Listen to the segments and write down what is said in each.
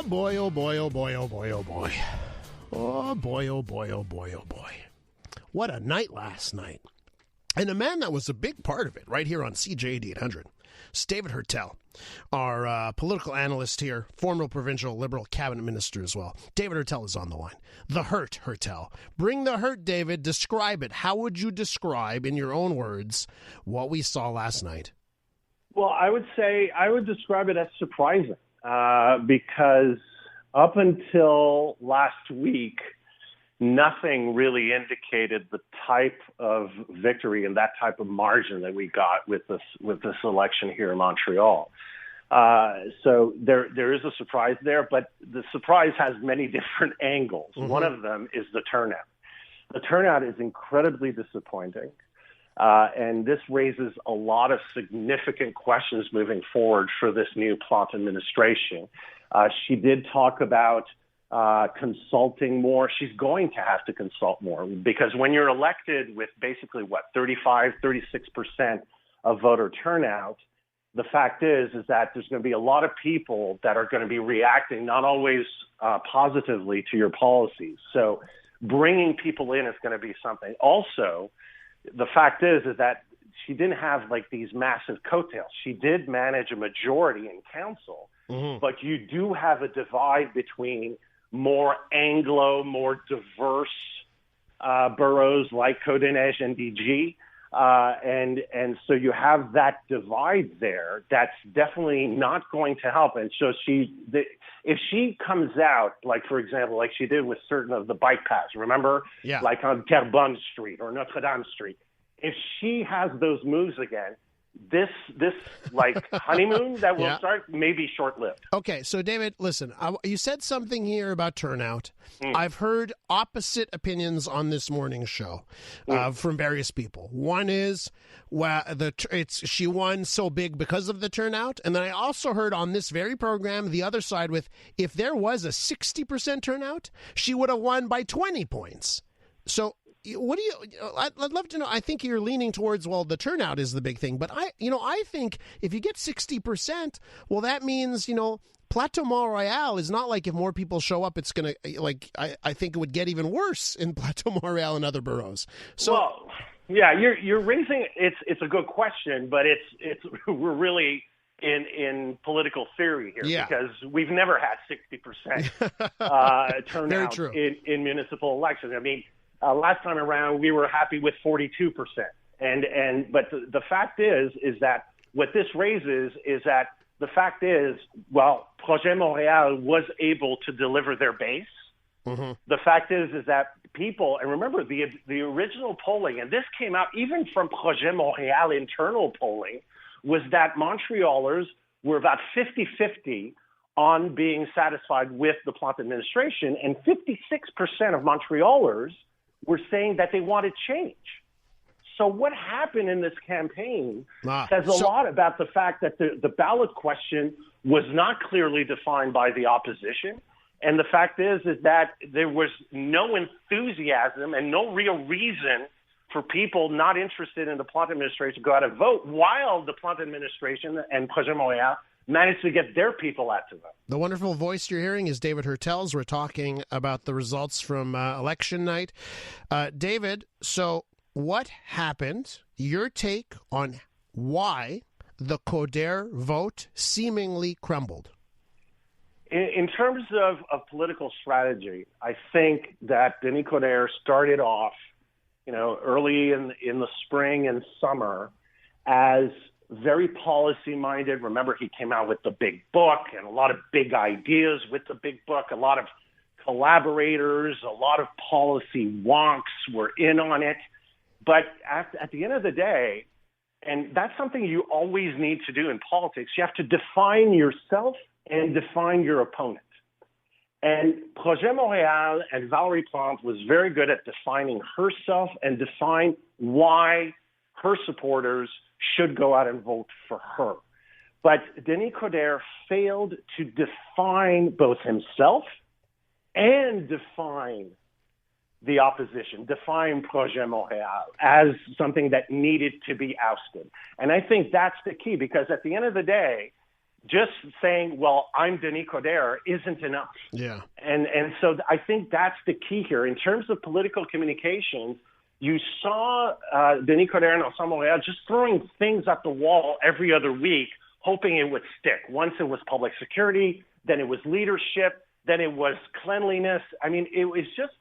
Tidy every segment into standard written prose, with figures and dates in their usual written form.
boy, oh boy, oh boy, oh boy, oh boy. Oh boy, oh boy, oh boy, oh boy. What a night last night. And a man that was a big part of it right here on CJ 800. It's David Heurtel, our political analyst here, former provincial Liberal cabinet minister as well. David Heurtel is on the line. The Heurtel. Bring the hurt, David. Describe it. How would you describe, in your own words, what we saw last night? Well, I would describe it as surprising because up until last week, nothing really indicated the type of victory and that type of margin that we got with this election here in Montreal. So there is a surprise there, but the surprise has many different angles. Mm-hmm. One of them is the turnout. The turnout is incredibly disappointing, and this raises a lot of significant questions moving forward for this new Plante administration. She did talk about consulting more. She's going to have to consult more because when you're elected with basically 36% of voter turnout, the fact is that there's going to be a lot of people that are going to be reacting not always positively to your policies. So bringing people in is going to be something. Also, the fact is that she didn't have like these massive coattails. She did manage a majority in council, but you do have a divide between more Anglo, more diverse boroughs like Côte-des-Neiges and DG. And so you have that divide there that's definitely not going to help. And so if she comes out, like, for example, like she did with certain of the bike paths, remember? Yeah. Like on Terrebonne Street or Notre Dame Street. If she has those moves again, this like honeymoon that will start may be short-lived. Okay, so David, listen, you said something here about turnout. I've heard opposite opinions on this morning's show from various people. One is, she won so big because of the turnout, and then I also heard on this very program the other side with, if there was a 60% turnout, she would have won by 20 points. So what do you? I'd love to know. I think you're leaning towards, well, the turnout is the big thing, but I think if you get 60%, well, that means Plateau Mont Royal is not like if more people show up, it's gonna I think it would get even worse in Plateau Mont Royal and other boroughs. So, well, yeah, you're raising it's a good question, but we're really in political theory here because we've never had 60% turnout in municipal elections. I mean. Last time around, we were happy with 42%. But the fact is that what this raises is that the fact is, well, Projet Montréal was able to deliver their base. Mm-hmm. The fact is that people, and remember the original polling, and this came out even from Projet Montréal internal polling, was that Montrealers were about 50-50 on being satisfied with the Plante administration, and 56% of Montrealers were saying that they wanted change. So what happened in this campaign says a lot about the fact that the ballot question was not clearly defined by the opposition. And the fact is that there was no enthusiasm and no real reason for people not interested in the Plante administration to go out and vote, while the Plante administration and Projet Montréal managed to get their people out to vote. The wonderful voice you're hearing is David Heurtel. We're talking about the results from election night. David, so what happened? Your take on why the Coderre vote seemingly crumbled? In terms of political strategy, I think that Denis Coderre started off, early in the spring and summer as very policy-minded. Remember, he came out with the big book and a lot of big ideas with the big book. A lot of collaborators, a lot of policy wonks were in on it. But at the end of the day, and that's something you always need to do in politics, you have to define yourself and define your opponent. And Projet Montréal and Valérie Plante was very good at defining herself and define why her supporters should go out and vote for her. But Denis Coderre failed to define both himself and define the opposition, define Projet Montréal as something that needed to be ousted. And I think that's the key, because at the end of the day, just saying, well, I'm Denis Coderre isn't enough. Yeah. And so I think that's the key here. In terms of political communications, you saw Denis Coderre and Ensemble Montréal just throwing things at the wall every other week, hoping it would stick. Once it was public security, then it was leadership, then it was cleanliness. I mean, it was just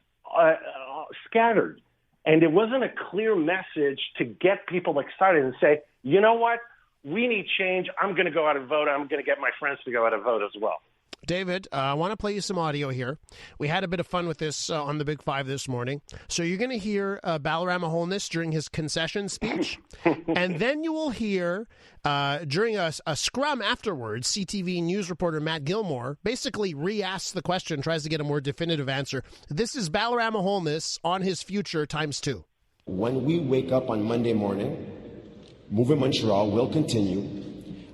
scattered. And it wasn't a clear message to get people excited and say, you know what? We need change. I'm going to go out and vote. I'm going to get my friends to go out and vote as well. David, I want to play you some audio here. We had a bit of fun with this on the Big Five this morning. So you're going to hear Balarama Holness during his concession speech. And then you will hear during a scrum afterwards, CTV news reporter Matt Gilmore basically re-asks the question, tries to get a more definitive answer. This is Balarama Holness on his future times 2. When we wake up on Monday morning, Movement Montreal will continue.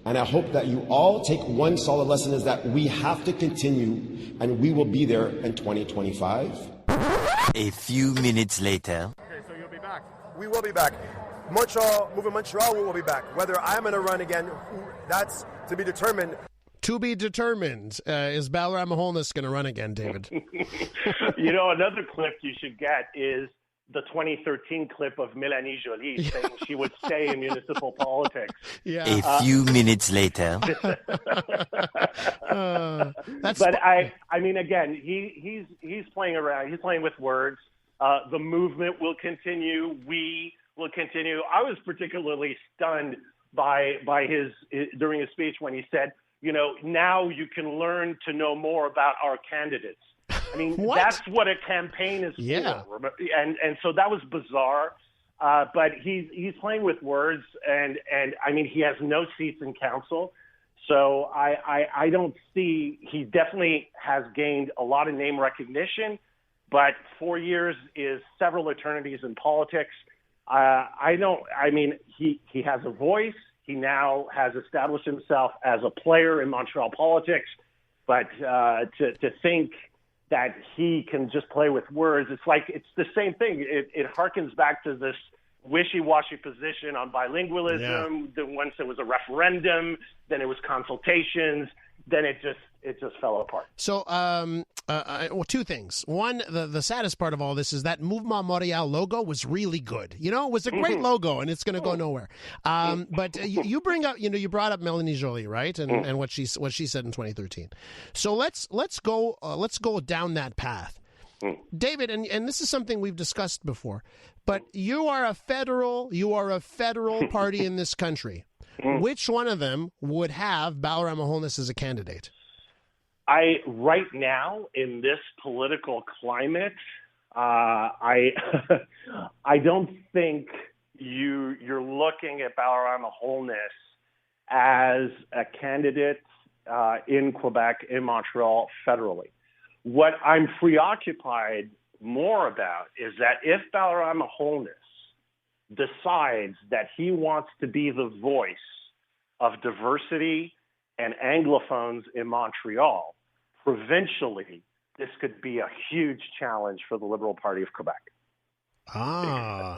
And I hope that you all take one solid lesson is that we have to continue and we will be there in 2025. A few minutes later. Okay, so you'll be back. We will be back. Montreal, Movement Montreal, we will be back. Whether I'm going to run again, that's to be determined. To be determined. Is Balarama Holness going to run again, David? Another clip you should get is the 2013 clip of Mélanie Joly saying she would stay in municipal politics. Yeah. A few minutes later. I mean, again, he's playing around. He's playing with words. The movement will continue. We will continue. I was particularly stunned by during his speech when he said, now you can learn to know more about our candidates. I mean, that's what a campaign is for. And so that was bizarre. But he's playing with words, and I mean, he has no seats in council. So I don't see, he definitely has gained a lot of name recognition, but 4 years is several eternities in politics. He has a voice. He now has established himself as a player in Montreal politics, but to think that he can just play with words, it's the same thing. It harkens back to this wishy-washy position on bilingualism. Yeah. Once it was a referendum, then it was consultations, then it just fell apart. So, two things. One, the saddest part of all this is that Mouvement Montréal logo was really good. It was a great logo, and it's going to go nowhere. But you bring up, you brought up Mélanie Joly, right? And what she said in 2013. So let's go down that path. David, and this is something we've discussed before, but you are a federal party in this country. Which one of them would have Balarama Holness as a candidate? Right now in this political climate, I don't think you're looking at Balarama Holness as a candidate in Quebec, in Montreal, federally. What I'm preoccupied more about is that if Balarama Holness decides that he wants to be the voice of diversity and Anglophones in Montreal, provincially, this could be a huge challenge for the Liberal Party of Quebec.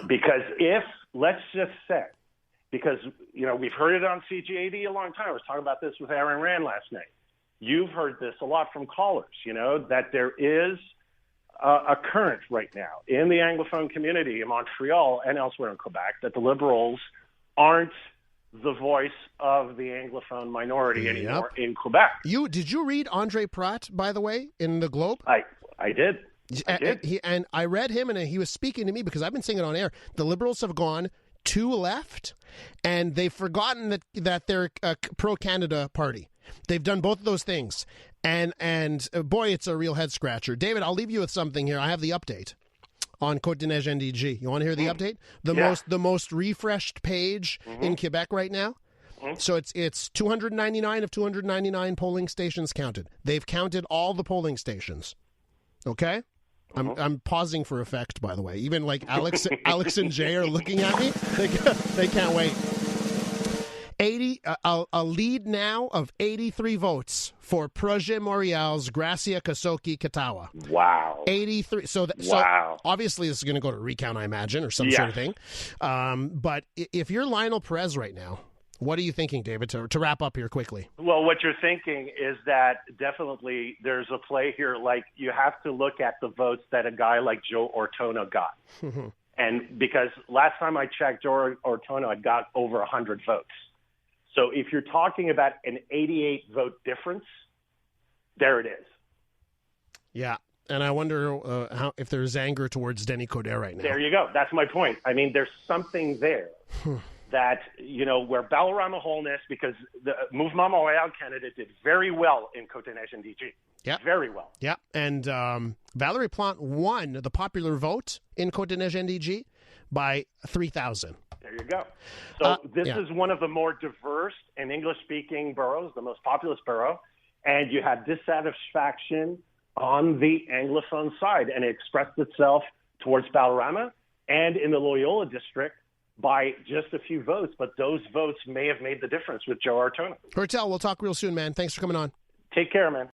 Because let's just say, because, we've heard it on CGAD a long time. I was talking about this with Aaron Rand last night. You've heard this a lot from callers, that there is a current right now in the Anglophone community in Montreal and elsewhere in Quebec that the Liberals aren't the voice of the Anglophone minority anymore in Quebec. Did you read Andre Pratt, by the way, in the Globe? I did. And I read him, and he was speaking to me because I've been saying it on air. The Liberals have gone too left, and they've forgotten that they're a pro-Canada party. They've done both of those things. And boy, it's a real head scratcher. David, I'll leave you with something here. I have the update on Côte des Neiges NDG. You want to hear the update? The most refreshed page in Quebec right now. So it's 299 of 299 polling stations counted. They've counted all the polling stations. Okay? I'm pausing for effect, by the way. Even like Alex and Jay are looking at me. They can't wait. A lead now of 83 votes for Projet Montréal's Gracia Kasoki Katawa. Wow. 83. So obviously this is going to go to recount, I imagine, or some sort of thing. But if you're Lionel Perez right now, What are you thinking, David, to wrap up here quickly? Well, what you're thinking is that definitely there's a play here. Like, you have to look at the votes that a guy like Joe Ortona got. And because last time I checked, Joe Ortona had got over 100 votes. So if you're talking about an 88 vote difference, there it is. Yeah. And I wonder if there's anger towards Denis Coderre right now. There you go. That's my point. I mean, there's something there that, where Balarama Holness, because the Mouvement Montréal candidate did very well in Côte-Nez-NDG. Yeah. Very well. Yeah. And Valérie Plante won the popular vote in Côte-Nez-NDG by 3,000. There you go. So this is one of the more diverse and English-speaking boroughs, the most populous borough, and you had dissatisfaction on the Anglophone side, and it expressed itself towards Balarama and in the Loyola district by just a few votes, but those votes may have made the difference with Joe Ortona. Heurtel, we'll talk real soon, man. Thanks for coming on. Take care, man.